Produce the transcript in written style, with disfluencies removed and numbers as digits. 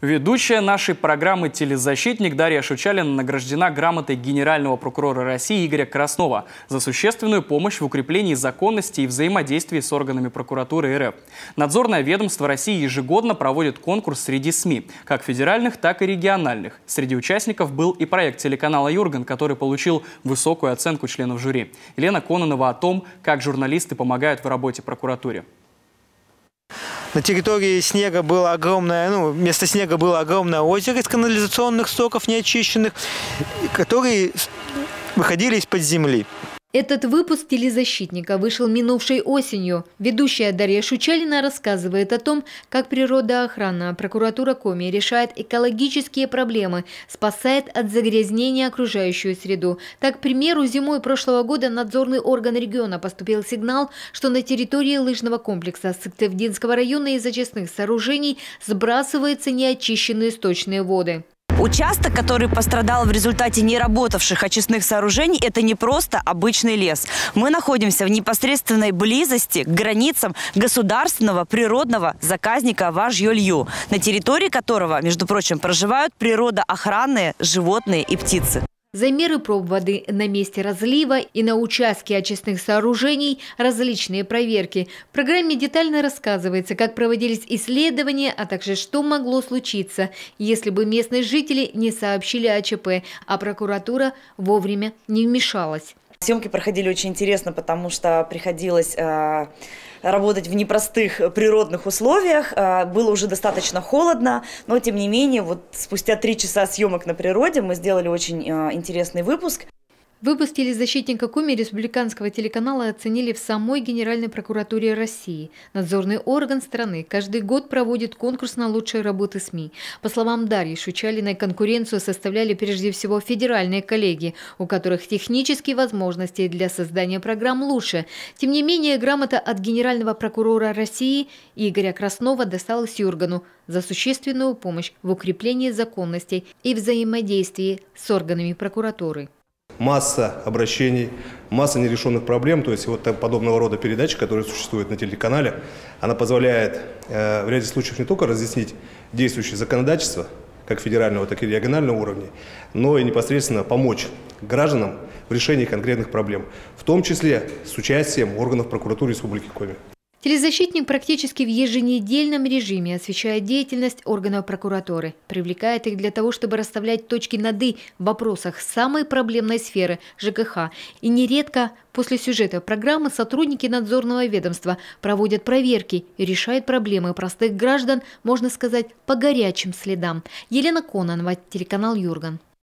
Ведущая нашей программы «Телезащитник» Дарья Шучалина награждена грамотой генерального прокурора России Игоря Краснова за существенную помощь в укреплении законности и взаимодействии с органами прокуратуры РФ. Надзорное ведомство России ежегодно проводит конкурс среди СМИ, как федеральных, так и региональных. Среди участников был и проект телеканала «Юрган», который получил высокую оценку членов жюри. Елена Кононова о том, как журналисты помогают в работе прокуратуре. На территории снега было огромное, вместо снега было огромное озеро из канализационных стоков неочищенных, которые выходили из-под земли. Этот выпуск «Телезащитника» вышел минувшей осенью. Ведущая Дарья Шучалина рассказывает о том, как природоохранная прокуратура Коми решает экологические проблемы, спасает от загрязнения окружающую среду. Так, к примеру, зимой прошлого года надзорный орган региона поступил сигнал, что на территории лыжного комплекса Сыктывдинского района из очистных сооружений сбрасываются неочищенные сточные воды. Участок, который пострадал в результате неработавших очистных сооружений, это не просто обычный лес. Мы находимся в непосредственной близости к границам государственного природного заказника Важ-Йолью, на территории которого, между прочим, проживают природоохранные животные и птицы. Замеры проб воды на месте разлива и на участке очистных сооружений, различные проверки. В программе детально рассказывается, как проводились исследования, а также что могло случиться, если бы местные жители не сообщили о ЧП, а прокуратура вовремя не вмешалась. Съемки проходили очень интересно, потому что приходилось работать в непростых природных условиях. Было уже достаточно холодно, но тем не менее, вот спустя 3 часа съемок на природе мы сделали очень интересный выпуск. Выпуск «Телезащитника» Коми республиканского телеканала оценили в самой Генеральной прокуратуре России. Надзорный орган страны каждый год проводит конкурс на лучшие работы СМИ. По словам Дарьи Шучалиной, конкуренцию составляли прежде всего федеральные коллеги, у которых технические возможности для создания программ лучше. Тем не менее, грамота от генерального прокурора России Игоря Краснова досталась Юргану за существенную помощь в укреплении законностей и взаимодействии с органами прокуратуры. Масса обращений, масса нерешенных проблем, то есть вот подобного рода передача, которая существует на телеканале, она позволяет в ряде случаев не только разъяснить действующее законодательство, как федерального, так и регионального уровня, но и непосредственно помочь гражданам в решении конкретных проблем, в том числе с участием органов прокуратуры Республики Коми. Телезащитник практически в еженедельном режиме освещает деятельность органов прокуратуры, привлекает их для того, чтобы расставлять точки над «и» в вопросах самой проблемной сферы – ЖКХ. И нередко после сюжета программы сотрудники надзорного ведомства проводят проверки и решают проблемы простых граждан, можно сказать, по горячим следам. Елена Кононова, телеканал «Юрган».